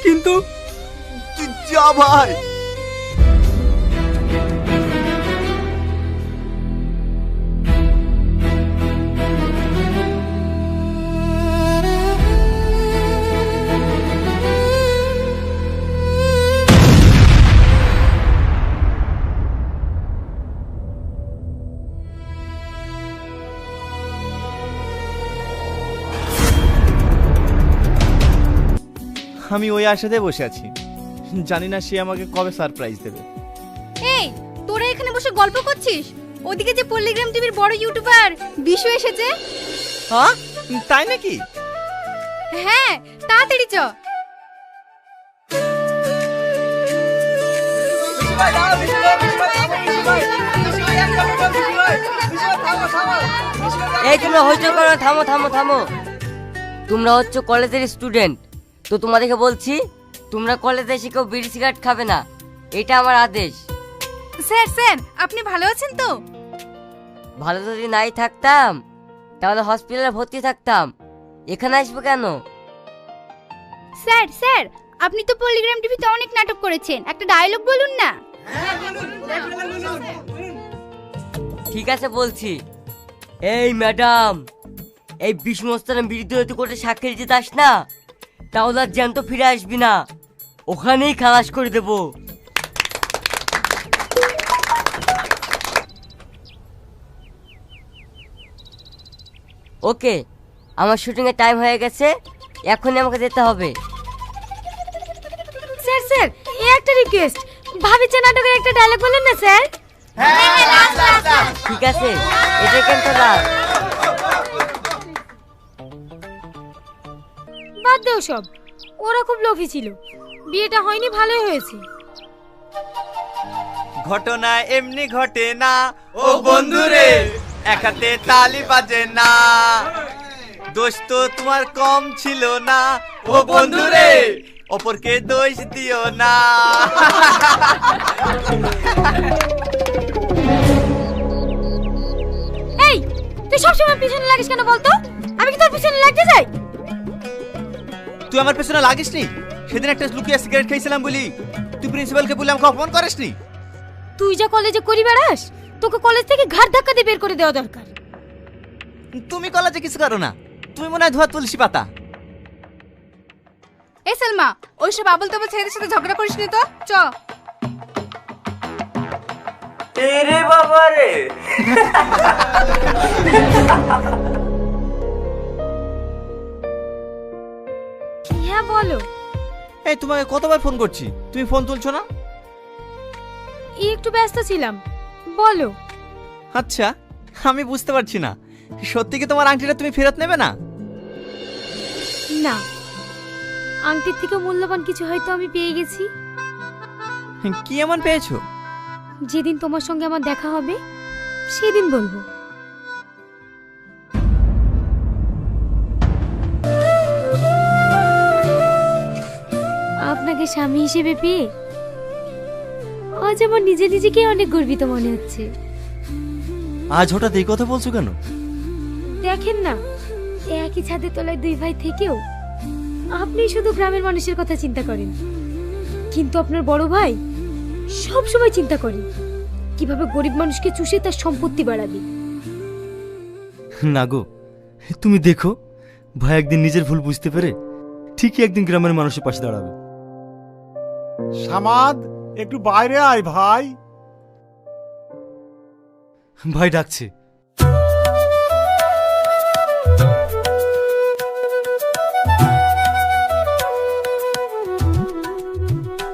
কিন্তু তুই যা ভাই। আমি ওই আশাতে বসে আছি, জানি না সে আমাকে কবে সারপ্রাইজ দেবে। এই তোরা এখানে বসে গল্প করছিস, ওদিকে যে পল্লিগ্রাম টিভির বড় ইউটিউবার বিশু এসেছে। হ্যাঁ তাই নাকি? হ্যাঁ তাড়াতাড়ি চ। এই তোমরা হইচই করো, থামো থামো থামো। তোমরা হচ্ছে কলেজের স্টুডেন্ট, তো তোমাদেরকে বলছি তোমরা কলেজে এসে কেউ বিড়ি সিগারেট খাবে না, এটা আমার আদেশ। স্যার স্যার আপনি ভালো আছেন তো? ভালো যদি নাই থাকতাম তাহলে হসপিটালে ভর্তি থাকতাম, এখানে আসবো কেন? স্যার স্যার আপনি তো পল্লিগ্রাম টিভিতে অনেক নাটক করেছেন, একটা ডায়লগ বলুন না। ঠিক আছে বলছি। এই ম্যাডাম, এই বিষ্ণুস্থানের বিরুদ্ধে কোর্টে সাক্ষী দিতে আস না, তাহলে আর জ্যান্ত ফিরে আসবি না, ওখানেই খালাস করে দেব। ওকে, আমার শুটিং এর টাইম হয়ে গেছে, এখনই আমাকে যেতে হবে। স্যার স্যার এই একটা রিকোয়েস্ট, ভাবিছে নাটকের একটা ডায়লগ বলুন না স্যার। ঠিক আছে, এটা কিন্তু লাভ। বাদ দাও সব, ওরা খুব লোভী ছিল, বিয়েটা হয়নি ভালোই হয়েছে। ঘটনা এমনি ঘটে না ও বন্ধুরে, একাতে তালি বাজে না, দোষ তো তোমার কম ছিল না ও বন্ধুরে, অপরকে দোষ দিও না। এই তুই সবসময় পিছনে লাগিস কেন বলতো? আমি কি তোর পিছনে লাগতে যাই? তুই আমার পেছনে লাগিস নি? সেদিন একটা লুকিয়ে সিগারেট খেয়েছিলাম বলি তুই প্রিন্সিপালকে বলে আমাকে অপমান করিসনি? তুই যা কলেজে করি বেড়াস, তোকে কলেজ থেকে ঘাট ধাক্কা দিয়ে বের করে দেওয়া দরকার। তুমি কলেজে কিছু করো না, তুমি মনে হয় ধোয়া তুলসী পাতা। এই সালমা, ওইসব আবল তাবল ছেলেদের সাথে ঝগড়া করিস নি তো, চ। এরে বাবা রে। হ্যাঁ বলো। এই তোমাকে কতবার ফোন করছি, তুমি ফোন তুলছো না? একটু ব্যস্ত ছিলাম, বলো। আচ্ছা, আমি বুঝতে পারছি না, সত্যি কি তোমার আংটিটা তুমি ফেরত নেবে না? না, আংটির থেকে মূল্যবান কিছু হয়তো আমি পেয়ে গেছি। কি এমন পেয়েছো? যেদিন তোমার সঙ্গে আমার দেখা হবে সেদিন বলবো। আপনাকে স্বামী হিসেবে পেয়ে আজ আমার নিজে নিজেকে অনেক গর্বিত মনে হচ্ছে। আজ হঠাৎ এই কথা বলছো কেন? দেখেন না, একই ছাদের তলায় দুই ভাই থেকেও আপনি শুধু গ্রামের মানুষের কথা চিন্তা করেন, কিন্তু আপনার বড় ভাই সব সময় চিন্তা করেন কিভাবে গরিব মানুষকে চুষে তার সম্পত্তি বাড়াবে। না গো, তুমি দেখো ভাই একদিন নিজের ভুল বুঝতে পেরে ঠিকই একদিন গ্রামের মানুষের পাশে দাঁড়াবে। সামাদ, একটু বাইরে আয় ভাই। ভাই ডাকছে।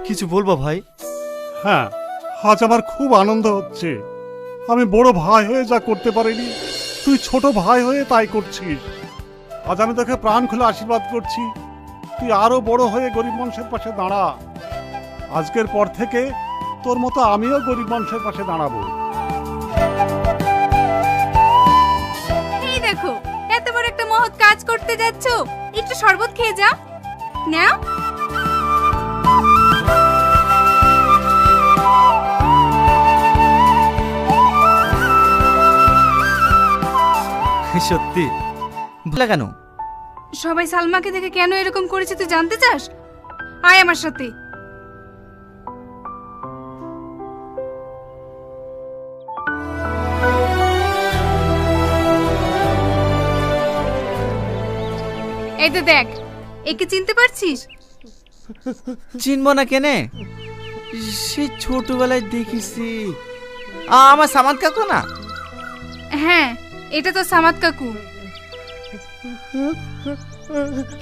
কিছু বলবো ভাই? হ্যাঁ, আজ আমার খুব আনন্দ হচ্ছে। আমি বড় ভাই হয়ে যা করতে পারিনি, তুই ছোট ভাই হয়ে তাই করছিস। আজ আমি তোকে প্রাণ খুলে আশীর্বাদ করছি, তুই আরো বড় হয়ে গরিব মানুষের পাশে দাঁড়া। আজকের পর থেকে তোর মতো আমিও গরিব মানুষের পাশে দাঁড়াবো। এই দেখো, এত বড় একটা মহৎ কাজ করতে যাচ্ছ, একটু শরবত খেয়ে যা। নাও। সত্যি? বলে কেন? সবাই সালমাকে দেখে কেন এরকম করেছে তুই জানতে চাস? আয় আমার সাথে। এই তো দেখ, একে চিনতে পারছিস? চিনবো না কেনে, সে ছোটবেলায় দেখেছি। আমার সামাদ কাকু না? হ্যাঁ, এটা তো সামাদ কাকু।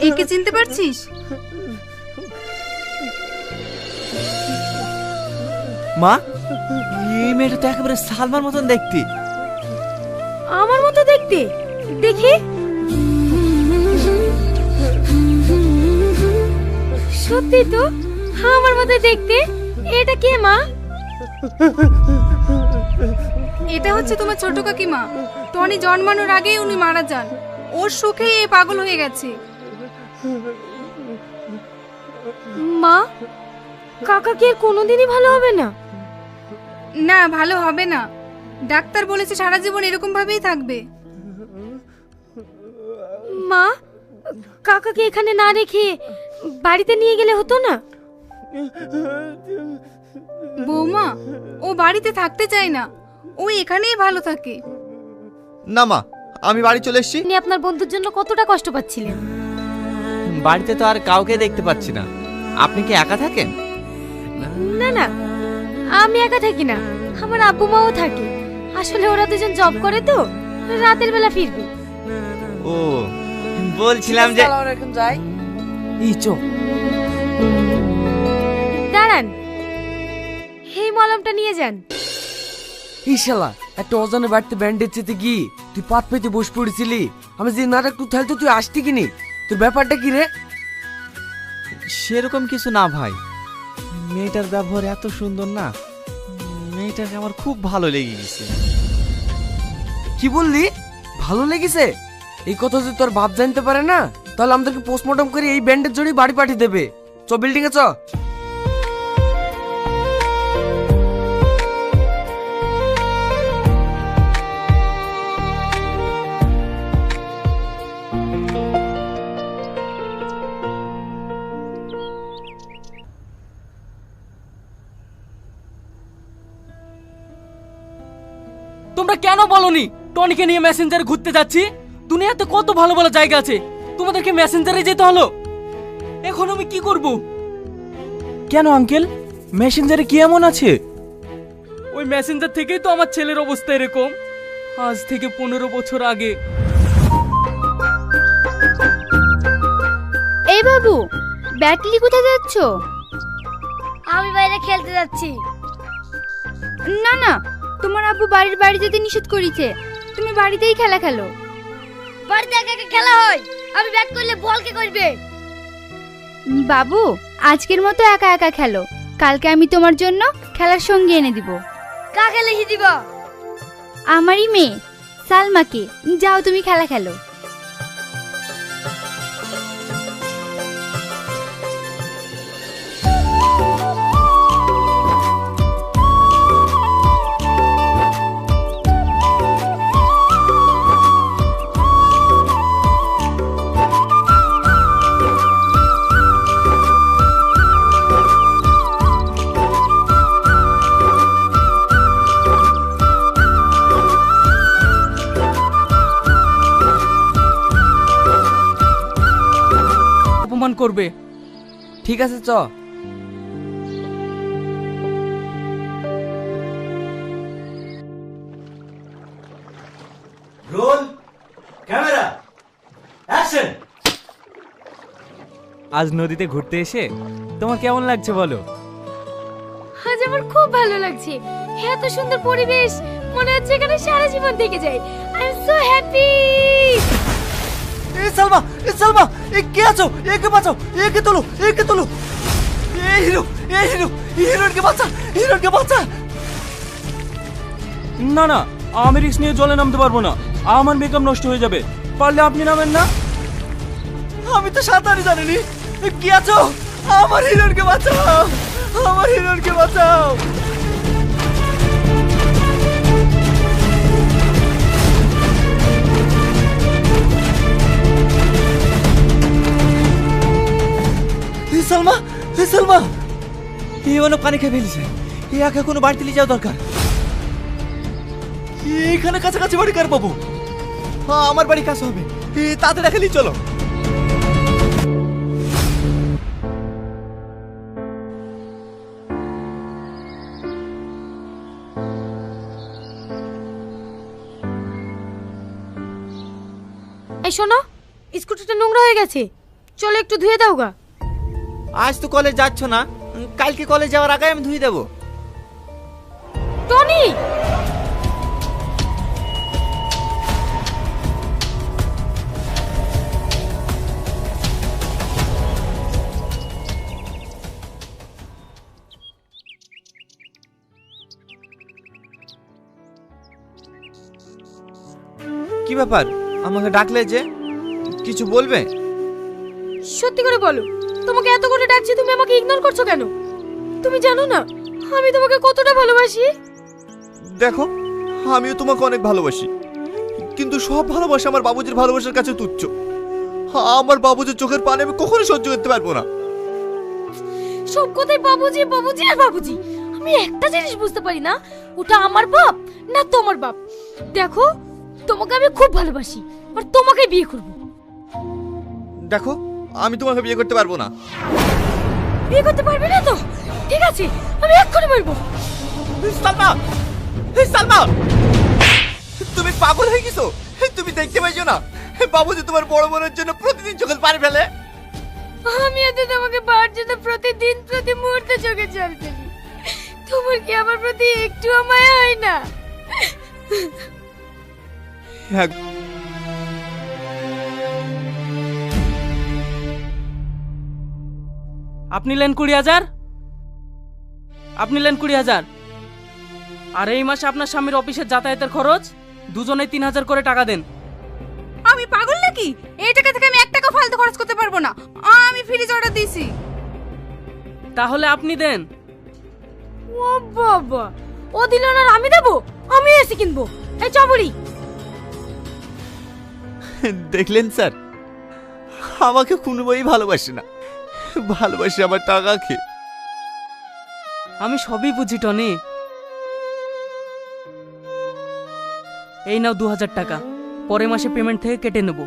একে চিনতে পারছিস? মা, এই মেয়েটা তো একেবারে সালমার মতন দেখতে। আমার মতো দেখতে, দেখি। সত্যি তো আমার মতো দেখতে। এটা কে মা? এটা হচ্ছে তোমার ছোট কাকিমা। টনি জন্মানোর আগেই উনি মারা যান। ওর সুখে এই পাগল হয়ে গেছে। মা, কাকা কি আর কোনোদিনই ভালো হবে না? না, ভালো হবে না। ডাক্তার বলেছে সারা জীবন এরকম ভাবেই থাকবে। মা, কাকাকে এখানে না রেখে বাড়িতে নিয়ে গেলে হতো না? বৌমা, ও বাড়িতে থাকতে চায় না, ও এখানেই ভালো থাকে। না মা, আমি বাড়ি চলে এসেছি। আপনি আপনার বন্ধুর জন্য কতটা কষ্ট পাচ্ছিলেন। বাড়িতে তো আর কাউকে দেখতে পাচ্ছি না। আপনি কি একা থাকেন? না না, আমি একা থাকি না, আমার আব্বু মাও থাকে। আসলে ওরা দুজন জব করে তো, রাতের বেলা ফিরবে। ও, বলছিলাম যে এখন যাই। এই চো, দাঁড়ান, এই মলমটা নিয়ে যান। এই শালা, একটা অজানের বাড়িতে ব্যান্ডেজ চেতে গিয়ে তুই পাত পেতে বসে পড়েছিলি। আমি যে নাটক তুই থাকতে তুই আসতি কিনি? তোর ব্যাপারটা কি রে? সেরকম কিছু না ভাই, মেয়েটার ব্যবহার এত সুন্দর না, মেয়েটাকে আমার খুব ভালো লেগে গেছে। কি বললি? ভালো লেগেছে? এই কথা যদি তোর বাপ জানতে পারে না, তাহলে আমাদেরকে পোস্টমর্টম করে এই ব্যান্ডেজ জড়িয়ে বাড়ি পাঠিয়ে দেবে। চ বিল্ডিং এ চ। তোমরা কেন বলনি টনিকে নিয়ে মেসেঞ্জারে ঘুরতে যাচ্ছি? দুনিয়াতে কত ভালো ভালো জায়গা আছে, তোমাদেরকে মেসেঞ্জারে যেতে হলো। এখন আমি কি করব? কেন আঙ্কেল, মেসেঞ্জারে কি এমন আছে? ওই মেসেঞ্জার থেকেই তো আমার ছেলের অবস্থা এরকম। আজ থেকে 15 বছর আগে। এই বাবু, ব্যাটলি কোথায় যাচ্ছ? আমি বাইরে খেলতে যাচ্ছি। না না, তোমার আব্বু বাড়ির বাইরে যেতে নিষেধ করেছে। তুমি বাড়িতেই খেলা খেলো। বাড়িতে একা একা খেলা হয়, আমি ব্যাট করলে বল কে করবে? বাবু, আজকের মতো একা একা খেলো। কালকে আমি তোমার জন্য খেলার সঙ্গী এনে দিব। কাকে লিখে দিবা? আমারই মেয়ে সালমাকে। যাও তুমি খেলা খেলো। অপমান করবে। ঠিক আছে, চ। Roll, camera, action. আজ নদীতে ঘুরতে এসে তোমার কেমন লাগছে বলো? আজ আমার খুব ভালো লাগছে। এত সুন্দর পরিবেশ, মনে হচ্ছে এখানে সারা জীবন থেকে যাই। I am so happy. এই সালমা, এই সালমা, এই কে আছো? একে বাঁচাও, একে তোলো, একে তোলো। এই হিরো, এই হিরো, হিরোইনকে বাঁচা, হিরোইনকে বাঁচা। না না, আমি রিস্ক নিয়ে জলে নামতে পারবো না। আমার মেকআপ নষ্ট হয়ে যাবে। পারলে আপনি নামেন না। আমি তো সাঁতারই জানিনি। কে আছো? আমার হিরোইনকে বাঁচাও, আমার হিরোইনকে বাঁচাও। সালমা, সালমা, এই অনেক পানি খেয়ে ফেলেছে। একে কোনো বাড়িতে নিয়ে যাওয়া দরকার। এখানে কাছাকাছি বাড়ি কার পাবো? হ্যাঁ, আমার বাড়ি কাছে হবে। তাড়াতাড়ি খেলি চলো। এই শোনো, স্কুটিটা নোংরা হয়ে গেছে, চলো একটু ধুয়ে দাও গা। আজ তো কলেজ যাচ্ছ না, কালকে কলেজ যাওয়ার আগে আমি ধুয়ে দেবো। টনি, কি ব্যাপার, আমাকে ডাকলে যে? কিছু বলবে? সত্যি করে বলো, তোমাকে এত করে ডাকছি, তুমি আমাকে ইগনোর করছো কেন? তুমি জানো না আমি তোমাকে কতটা ভালোবাসি? দেখো, আমিও তোমাকে অনেক ভালোবাসি, কিন্তু সব ভালোবাসা আমার বাবুজির ভালোবাসার কাছে তুচ্ছ। আমার বাবুজির চোখের পানি আমি কখনো সহ্য করতে পারবো না। সব কথাই বাবুজি বাবুজি আর বাবুজি। আমি একটা জিনিস বুঝতে পারি না, ওটা আমার বাপ না তোমার বাপ। দেখো, তোমাকে আমি খুব ভালোবাসি আর তোমাকে বিয়ে করব। দেখো, আমি তোমাকে বিয়ে করতে পারবো না। বিয়ে করতে পারবে না তো? ঠিক আছে, আমি এক্ষুনি বলবো। সালমা, সালমা, তুমি পাগল হয়ে গেছো? তুমি দেখতে পাইছো না বাবুজি তোমার বড় বোনের জন্য প্রতিদিন চোখের পানি ফেলে? আমি এত তোমাকে পাওয়ার জন্য প্রতিদিন প্রতি মুহূর্তে চোখে জল ফেলি, তোমার কি আমার প্রতি একটু মায়া হয় না? আপনি নেন 20,000, আপনি নেন 20,000, আর এই মাসে আপনার স্বামীর অফিসের যাতায়াতের খরচ দুজনে 3,000 করে টাকা দেন। আমি পাগল নাকি? এই টাকা থেকে আমি 1 টাকা ফালতু খরচ করতে পারবো না। আমি ফ্রিজ অর্ডার দিয়েছি। তাহলে আপনি দেন। ও বাবা, ও দিল না আর আমি দেবো? আমি এসে কিনবো। এই চাবড়ি, দেখলেন স্যার, আমাকে কোনোভাবেই ভালোবাসে না, ভালোবাসে আমার টাকা খেয়ে। আমি সবই বুঝি টনি। এই নাও 2,000 টাকা, পরের মাসে পেমেন্ট থেকে কেটে নেব।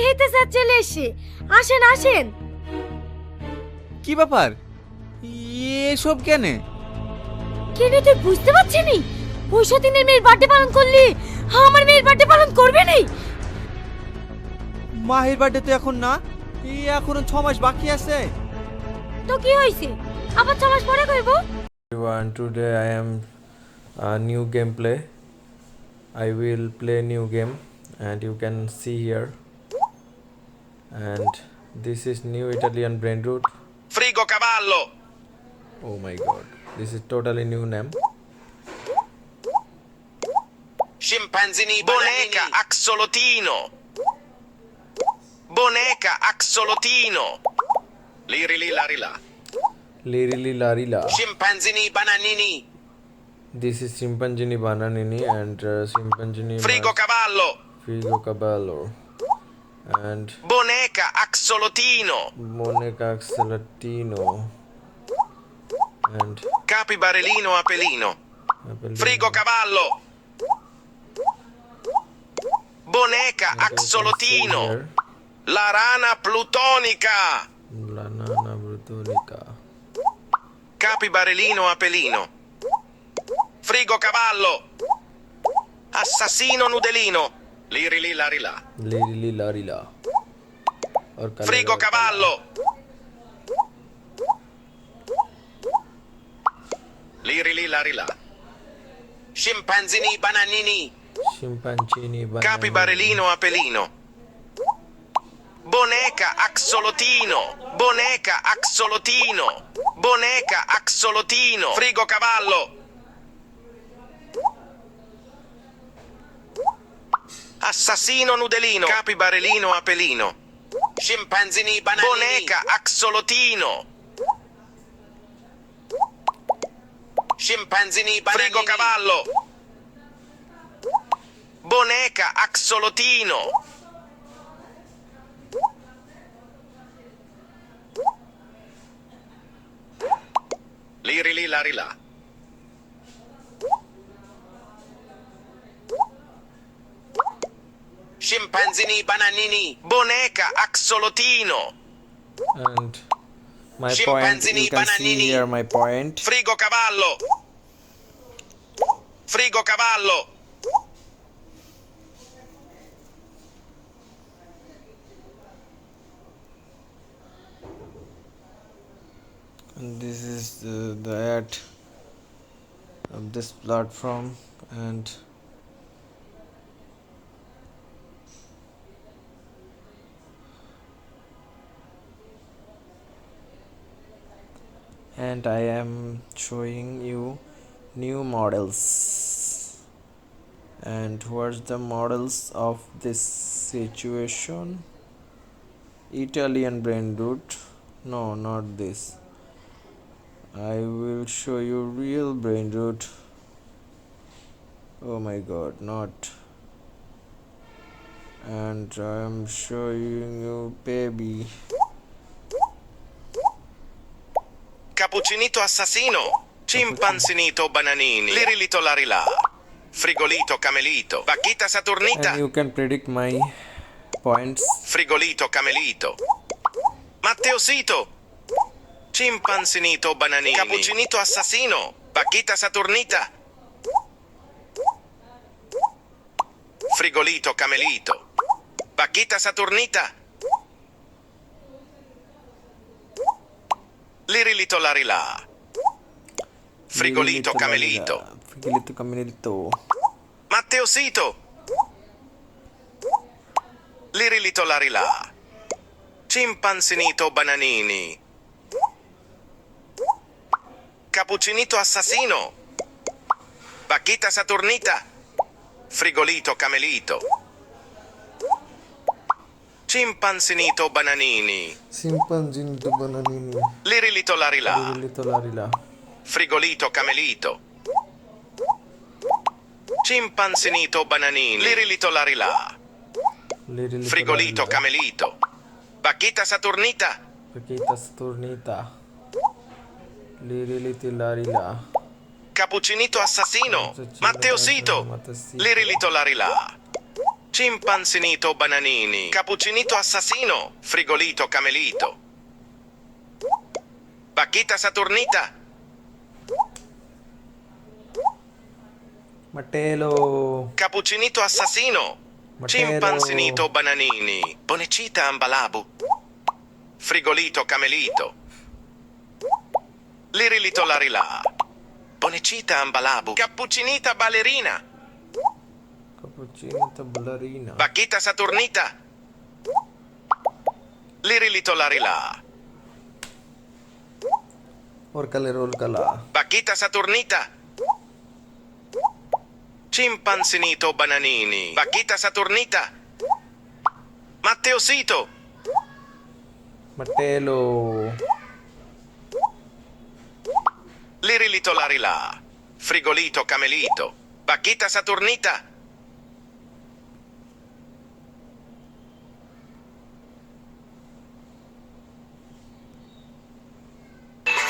এই তো স্যার চলে এসে। আসেন আসেন। কি ব্যাপার, এসব কেন? কেন তুই বুঝতে পারছিস নি? ওই সতীনের মেয়ের বার্থডে পালন করলি, আমার মেয়ের বার্থডে পালন করবে নি? মাহির বার্থডে তো এখন না, এখনো 6 মাস বাকি আছে। তো কি হইছে, আবার 6 মাস পরে করব? Everyone, today I am a new gameplay. I will play new game and you can see here, and this is new Italian brain root. Frigo cavallo. Oh my god, this is totally new name. Scimpanzini boneca axolotino. Boneca axolotino. Liri li lari la. Lirili Larila. Scimpanzini bananini. This is Chimpanzini Bananini and Chimpanzini Frigo cavallo. Frigo Caballo and Boneca axolotino. Monica Salatino and Capibarellino apelino. Apelino. Frigo cavallo. Boneca axolotino. Here, La rana plutonica. La Nana Brutonica. Capibarellino apelino. Frigo cavallo. Assassino nudelino. Liri li lari la. Lirili Larila. Or Frigo cavallo. Liri li lari la. Scimpanzini bananini. Chimpanzini Bananini. Capibarellino apelino. Boneca axolotino. Boneca axolotino. Boneca axolotino. Frigo cavallo. Assassino nudelino. Capibarellino apelino. Scimpanzini bananini. Boneca axolotino. Scimpanzini bananini. Frigo cavallo. Boneca axolotino. Liri li lari la. Scimpanzini bananini. Boneca axolotino. And my point, Scimpanzini you can see bananini. here my point. Frigo cavallo. Frigo cavallo. And this is the ad of this platform, and I am showing you new models. And what's the models of this situation? Italian brain root. No, not this. I will show you real brain root. Oh my god, not. And I am showing you baby. Cappuccinito assassino. Scimpanzinito bananini. Lirilito larila. Frigolito camelito. Vaquita saturnita. And you can predict my points. Frigolito camelito. Matteosito. Scimpanzinito bananini. Cappuccinito assassino. Vaquita saturnita. Frigolito camelito. Vaquita saturnita. Lirilito larila. Frigolito camelito. Frigolito camelito. Matteosito. Lirilito larila. Scimpanzinito bananini. Cappuccinito assassino. Vaquita saturnita. Frigolito camelito. Scimpanzinito bananini. Scimpanzinito bananini. Lirilito larila. Lirilito larila. Frigolito camelito. Scimpanzinito bananini. Lirilito larila. Lirilito Frigolito larila. camelito. Vaquita saturnita. Vaquita saturnita. Lirilito larila. Cappuccinito assassino. Matteosito. Lirilito larila. Scimpanzinito bananini. Cappuccinito assassino. Frigolito camelito. Vaquita saturnita. Matelo. Cappuccinito assassino. Scimpanzinito bananini. Bonecita ambalabu. Frigolito camelito. Lirilito larila. Bonecita ambalabu. Cappuccinita ballerina. Cappuccinita ballerina. Vaquita saturnita. Lirilito larila. Orcala. Vaquita saturnita. Scimpanzinito bananini. Vaquita saturnita. Matteosito. Matelo. Lirilito larila. Frigolito camelito. Vaquita saturnita.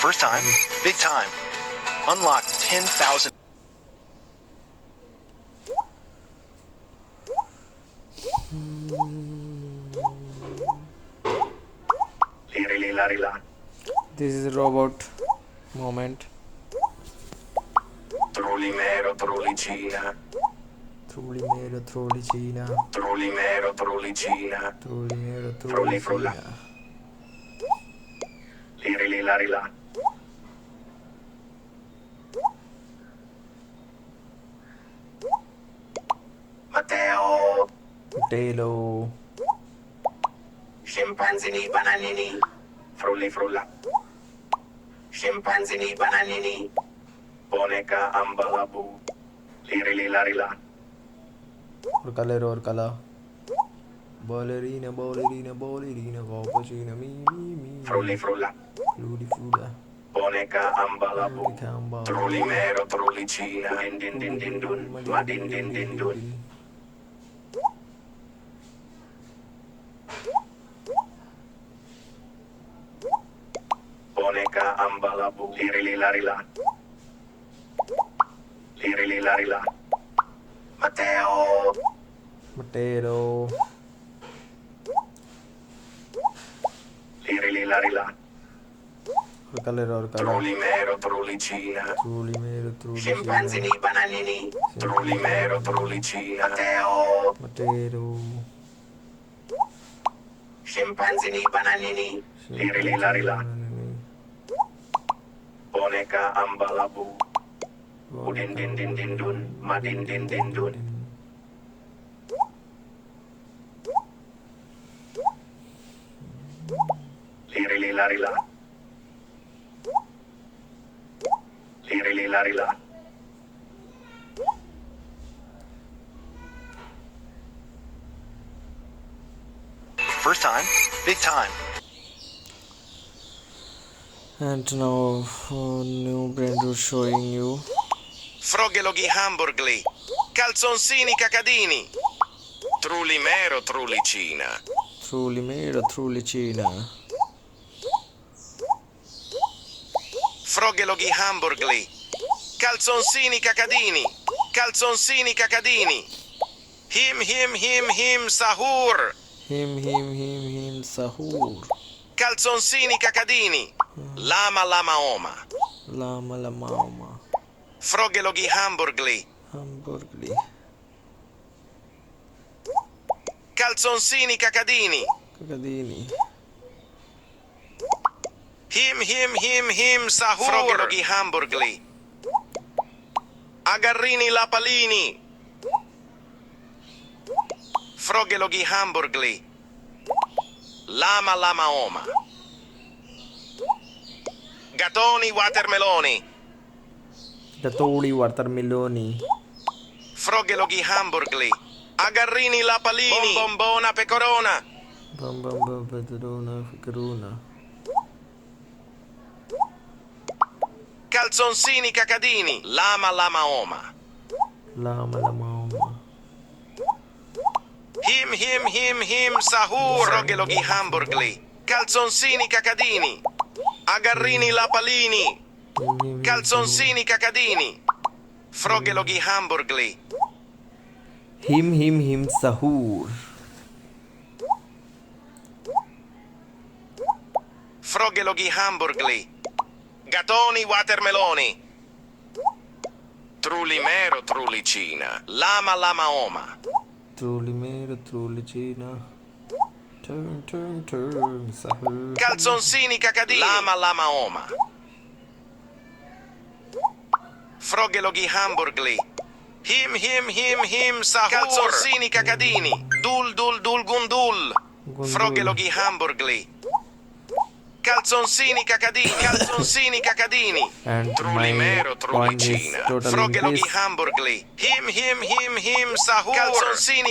First time, big time. Unlock 10,000. Lirili larila. This is robot moment. Trullimero trulicina. Trullimero trulicina. Trullimero trulicina. Trullimero Frulli frulla. trulicina. Lirili larila. Matteo. Matelo. Scimpanzini bananini. Frulli frulla. Scimpanzini bananini. Boneca ambalabu. Lirili larila. Orcala. Ballerina, ballerina, ballerina, cappuccino, mi. Frulli frulla. Fludi fruda. Boneca ambalabu. Trulli mero, trullicina. Din din din dun. Ma din din din dun. Boneca ambalabu. Lirili larila. Lirili larila. Matteo. Matero. Lirili larila. Orcala. Trulli mero, trullicina. Trulli mero, trullicina. Scimpanzini, bananini. Trulli mero, trullicina. Matteo. Matero. Scimpanzini, bananini. Lirili larila. Boneca ambalabu. Udin din din din dun. Ma din din din dun. Lirili larila. Lirili larila. First time, big time. And now new brand is showing you. Froggeloghi hamburgli. Calzonsini cacadini. Trulli mero, trullicina. Trulli mero, trullicina. Froggeloghi hamburgli. Calzonsini cacadini. Calzonsini cacadini. Him sahur. Him sahur. Calzonsini cacadini. Lama oma. Lama oma. Froggeloghi hamburgli. Calzonsini cacadini. Him sahur. Froggeloghi hamburgli. Agarrini lapalini. Froggeloghi hamburgli. Lama oma. Gatoni watermeloni. Watermeloni. Froggeloghi hamburgli. Agarrini lapalini. Bombona pecorona. Pecorona. Calzonsini cacadini. Lama oma. Lama oma. Him sahur. Froggeloghi hamburgli. Calzonsini cacadini. Agarrini lapalini. Calzonsini cacadini. Froggeloghi hamburgli. Him sahur. Froggeloghi hamburgli. Gatoni watermeloni. Trulli mero, trullicina. Lama oma. Trulli mero, trullicina. Turn, sahur. Calzonsini cacadini. Lama oma. Froggeloghi hamburgli. Him sahur. Calzonsini cacadini. Dul gundul. Froggeloghi hamburgli. Calzonsini cacadini. And Trulli my mero, point is trullicina. totally Froggeloghi this. hamburgli. Him sahur. Calzonsini